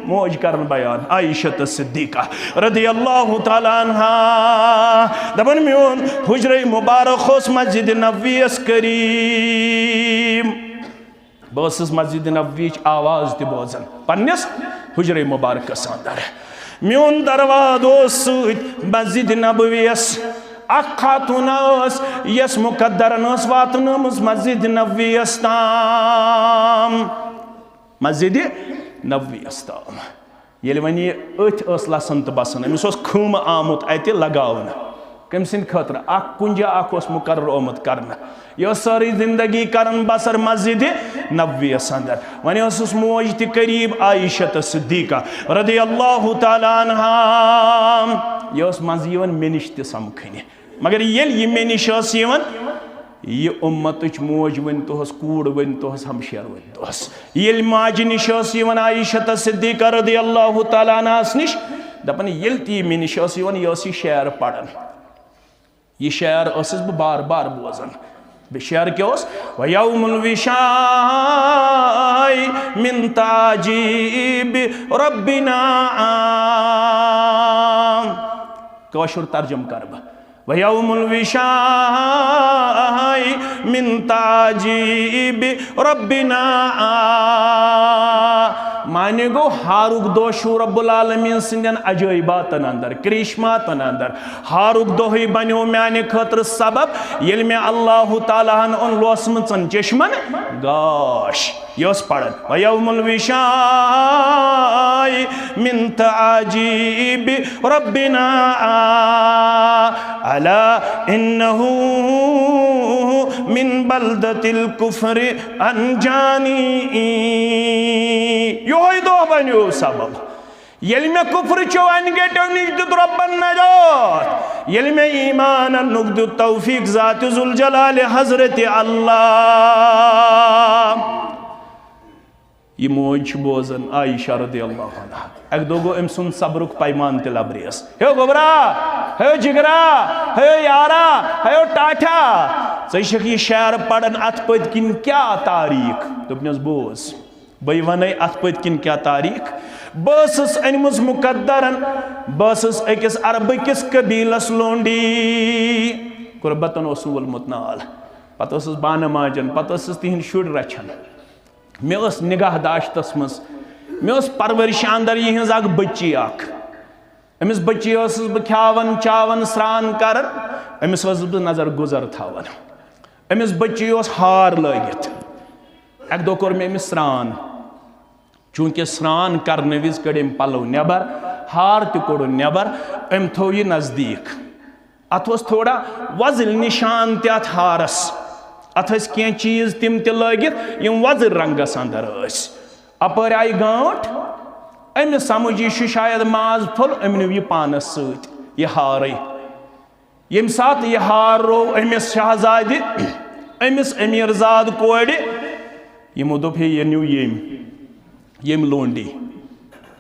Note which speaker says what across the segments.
Speaker 1: मोज करन बयान आयशा सिद्दीका रदियल्लाहु ताला अन्हा दबन म्योन हुजरे मुबारक होस मस्जिद नबवी करीम बस मस्जिद नबवी आवाज ते बोजन पन्नस हुजरे मुबारक अंदर म्योन दरवाज मस्जिद नबवीस खातून यस मुकद्दरन वातन मस्जिद नबवीस ताम मस्जिद नबवीस ताम ये वन अथ लसन तो बसान अमिस खम आमुत अत लगावन कम सद खतर कुंजा मुकर्रर आमुत कर यह सारी जिंदगी करन बसर मस्जिद नबवीस अंदर वन मोज त करीब आयशा सिद्दीका रदियल्लाहु ताला अन्हा यह मज मे निश त समखन मगर ये मे निश यह उम्मत मोज वन तोहस कूड़ वन तोहस हमशेर वन तोहस ये माज निश आयशा सिद्दीका रदियल्लाहु ताला अन्हास निश दपन ये ती मे निश यह शेर पढ़न यह शेर बह बार बार बोजन शेर क्या वयौमुल विशाई मिन ताजीब रब्बिना कौशुर तर्जुम कर वयौमुल विशाई मिन ताजीब रब्बिना माने गो हारुक दो शू रब्बुल आलमीन सिंदन अजयबातन अंदर करिश्मातन अंदर हारुक दोही बनो म्याने खतर सबब येल में अल्लाह ताला उन लोसमचन चश्मन गाश यस पढ़न वयौमुल विशाई मिन ताजीब रब्बिना अला इन्नहु मिन बल्दतिल कुफ्र अनजानी योही दो बनो सबब येल में कुफ्र चो अनगेटो निज दुत रब्बन नजात येल में ईमान नुकदु तौफीक जात जुल जलाल हजरत अल्लाह ये मोज बोजन आयशा रदियल्लाहु अन्हा एक दो गो अम सुन सब्रुक पैमान ते लबरेस हे गोबरा हे जिगरा हे यारा हे टाठा षक यह शेर पढ़न अत पद किन क्या तारीख दोपनस बोज बह वन अत पद किन क्या तारीख बस अनमुज मुकद्दरन बस अकिस अरबकिस कबीलस लोंडी कुर्बतन वोलमुत नाल पत बान माजन पत तिहद शुर रचन मे निगाह दाश्तस मज मे परवरिश अंदर यह बच्ची अमिस बच्ची बह खावन चावन स्रान कर अमिस बह नजर गुजर थावन अमिस बच्ची हार लगित एक दो कोर मे अमिस स्रान चूंकि स्रान करने विज कड़ पलो नबर हार तोड़ नबर अम थो यह नजदीक अत थोड़ा वजिल निशान तथ हारस अत कह चीज तिम त लगित यम वजिल रंगस अंदर अपर आई गांठ अमिस समझ यह शायद माज फुल अम नु यह पानस सत यह हार यम सात यह हार रो अमिस शहजाद अमिस अमीरजाद कोड़ यमो दोप यह न्यू यम लोंडी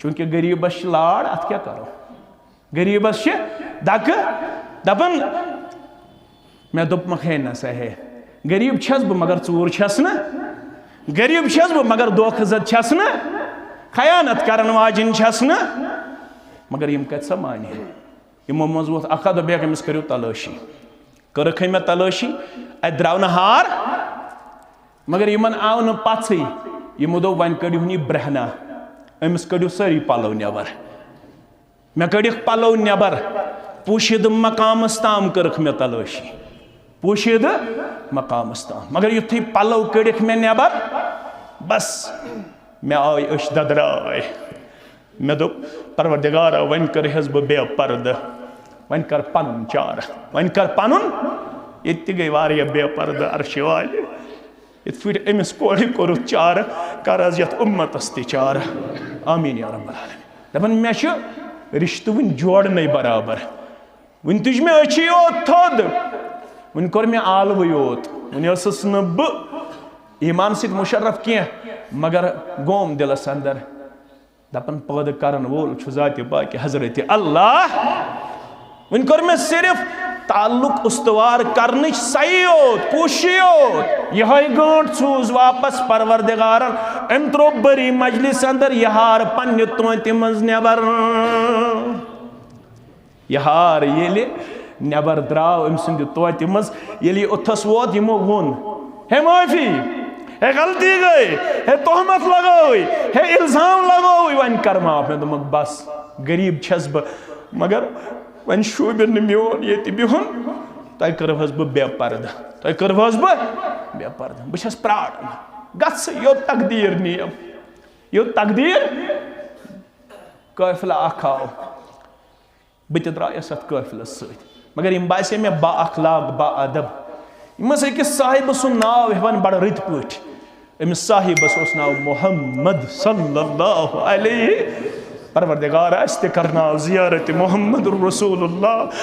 Speaker 1: चूंकि गरीबस लाड़ अत क्या करो गरीबस दक दपन मे दोप हे न सहे गरीब छस बह मगर चूर छस न गरीब छस बह मगर दोखजत छस न खयानत करन वाजिन छस न मगर यम कत माने यमो मज वोत अखा दो बेक अमिस करियो तलाशी करख मे तलाशी अत द्राव न हार मगर यमन आव न पथई यमो दो वन कड़ियो नी ब्रहना अमिस कड़ियो सारी पलो नबर मे कड़िक पलो नबर पोशिद मकामस ताम करख मे तलाशी पोशिद मकामस ताम मगर युथी पलो कड़िक मे नबर बस मे आय अश ददराय मे दो परवरदिगार वन कर बह बे पर्द वन कर पनुन चार वन कर पनुन ये गई वारिया बे पर्द अर्श वाले ये अमिस कोड़ कोर चार कर यथ उम्मतस चार आमीन या रब्बल आलमीन दपन मे रिश्त वन जोड़न बराबर वन तुज मे अच्छी योत थोद वन कोर मे आलव योत वन न बह ईमान सत मुशर्रफ कह मगर गोम दिलस अंदर दपन पैद करन वोल छु जात बाकी हजरत अल्लाह वन कोर मे सिर्फ ताल्लुक उस्तवार करने सयोत कोशियोत यह गंट सूज वापस परवरदिगारन अम त्रो बरी मजलिस अंदर यहार पन्ने तोंति मज नेबर यहार येले नेबर द्राव अम सुंद तोंति मज येले उथस वोत यमो वोन हे माफी हे गलती गई हे तोहमत लगोई हे इल्जाम लगोई वन कर माफ मैं दोमक बस गरीब छस ब मगर वन शोबन मोन ये बिहुन तह करवस बह बेपर्दा तह करवस बह बेपर्दा बस प्राण गस यो तकदीर नियम यो तकदीर काफिला आव बह द्रायस अत काफिलस सत मगर यम बासे मे बा अखलाक बा अदब यमस अकिस साहिब सुन नाव हेवन बड़ रत पट अमिस साहिबस उस नाव मोहम्मद सल्लल्लाहु अलैहि परवरदिगार अस्त करना जियारत मोहम्मद रसूलुल्लाह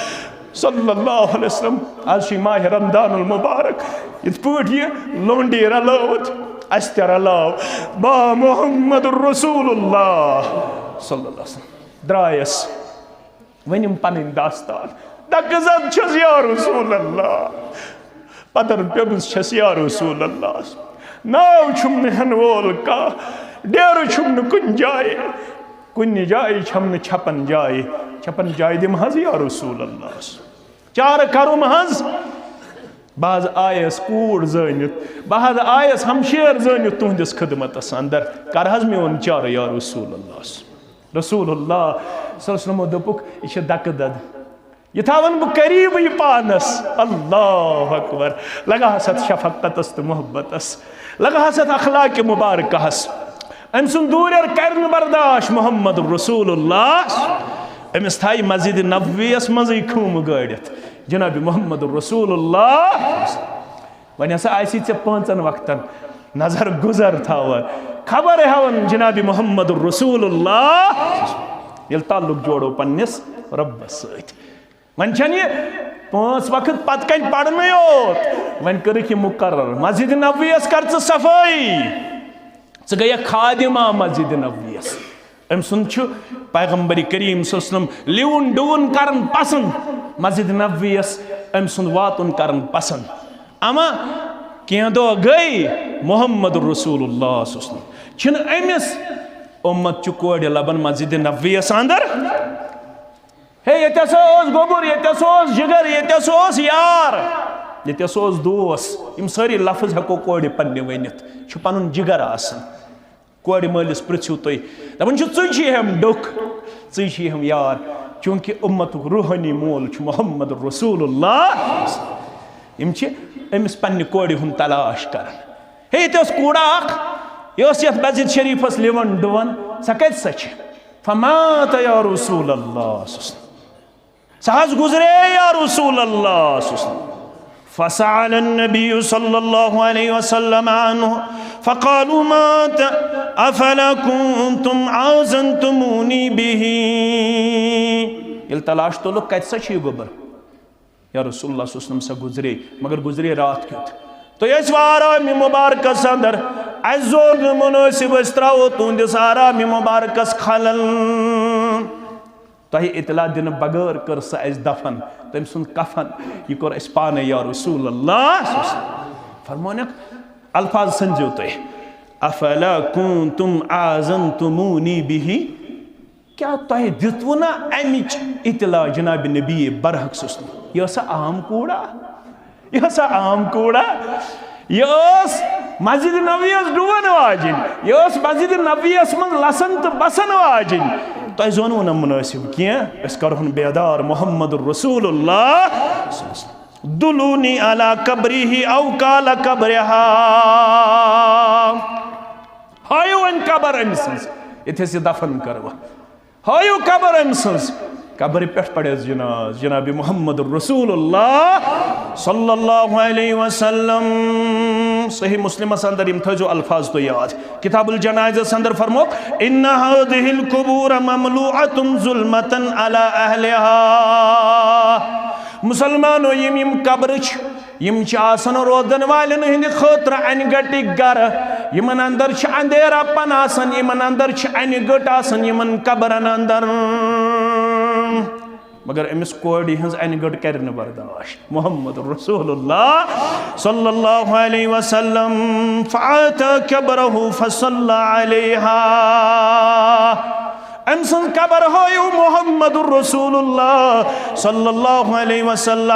Speaker 1: सल्लल्लाहु अलैहि वसल्लम आज माह रमदानुल मुबारक इत पट ये लोंडी रलौत अस्त रलाव बा मोहम्मद रसूलुल्लाह सल्लल्लाहु अलैहि वसल्लम द्रायस वनिम पन दास्तान दकजत छस या रसूलुल्लाह पदर पेबस छस या रसूलुल्लाह नाव छुम हन वोल का डेर छुम कुन जाए कुन जाए छम छपन जाए दिम हज या रसूल अल्लाह चार करुम हज बहज आयस कूड़ जनित बहज आयस हमशेर जनित तुहदिस खिदमतस अंदर कर हज मोन चार या रसूल अल्लाह दोपुक यह दक दद यह थावन बह करीब यह पानस अल्लाह अकबर लगा हसत शफकतस तो मोहब्बतस लगा हसत अखलाक मुबारकहस अम सुन दूर कर बर्दाश्त मोहम्मद रसूलुल्लाह अमिस थाई मस्जिद नबवियस मज़ खूम गड़ित जनाब मोहम्मद रसूलुल्लाह वन हसा आसी ऐ पांचन वक्तन नजर गुजर थावन खबर हवन जनाब मोहम्मद रसूलुल्लाह ये ताल्लुक जोड़ो पन्निस रब्बस सत वन पांच वक्त पत कन पढ़न योत वन कर मुकर्रर मस्जिद नबवियस कर सफाई च गया खादिमा मस्जिद नबवियस अम सुन पैगम्बर करीम सल्लल्लाहु अलैहि वसल्लम लिवन डुवन करन पसंद मस्जिद नबवियस अम सुन वातुन करन पसंद अमा कह दो गई मोहम्मद रसूलुल्लाह सल्लल्लाहु अलैहि वसल्लम अमिस उम्मत चु कोड़ लबन मस्जिद नबवियस अंदर हे यतस गोबुर यतस जिगर यतस यार यतस दोस यम सारी लफ्ज हेको कोड़ पन्ने वनित पन जिगर आसन कोड़ मलिस पृथ्यू तुम दपान ची हम डोक ची हम यार चूंकि उम्मत रूहानी मोल मोहम्मद रसूलुल्लाह यम अमिस पन्ने कोड़ हुन तलाश कर हे ये कूड़ा यह मस्जिद शरीफस लिवन डुवन स कत स फमात या रसूलुल्लाह सहज गुजरे या रसूलुल्लाह फसअल नबी सल्लल्लाहु अलैहि वसल्लम अन्हु फक़ालू मात अफला कुंतुम आज़नतुमूनी बिही ये तलाश तो लोग कत स गोबर या रसूलुल्लाह सल्लल्लाहु अलैहि वसल्लम स गुजरे मगर गुजरे रात क्युत तो ये आराम मुबारकस अंदर अजोर मुनासिब त्रो तुंदिस आराम मुबारकस खलल तह इतला दिन बगैर कर स दफन तम सुन कफन यह कोर पाने या रसूलुल्लाह फरमोन अल्फाज समझो तुम अफला कुंतुम आज़नतुमूनी बिही क्या तह दितवु ना अमिच इतला जनाब नबी बरहक यह सा आम कूड़ा यह मस्जिद नबवियस डुवन वाजिन यह मस्जिद नबवियस मन लसन तो बसन वाजिन तह जोनू ना मुनासिब कह करहुन बेदार मोहम्मद रसूलुल्लाह दुलूनी अला कब्रिही औ काला कब्रहा हायो अन कबर अमस इथे से दफन करवा हायो कबर अमस कबर पे पड़े जनाब मोहम्मद रसूलुल्लाह सल्लल्लाहु अलैहि वसल्लम सही मुस्लिम अंदर यम थो अल्फाज तो याद किताबुल जनाज़ अंदर फरमो इन्ना हादिहिल कुबूर ममलूअतुन जुल्मतन अला अहलिहा मुसलमानो यम कब्र यम रोदन वालन हंद खतर अनगटि गर यमन अंदर अंधेरा पन आसन यमन अंदर अनगट आसन यमन कब्रन अंदर मगर अमिस कोड़ी हज अनगढ़ कर बर्दाश्त मोहम्मद रसूलुल्लाह सल्लल्लाहु अलैहि वसल्लम फ़ाता कब्रहु फसल्ला अलैहा अमसन कब्र हो मोहम्मद रसूलुल्लाह सल्लल्लाहु अलैहि वसल्लम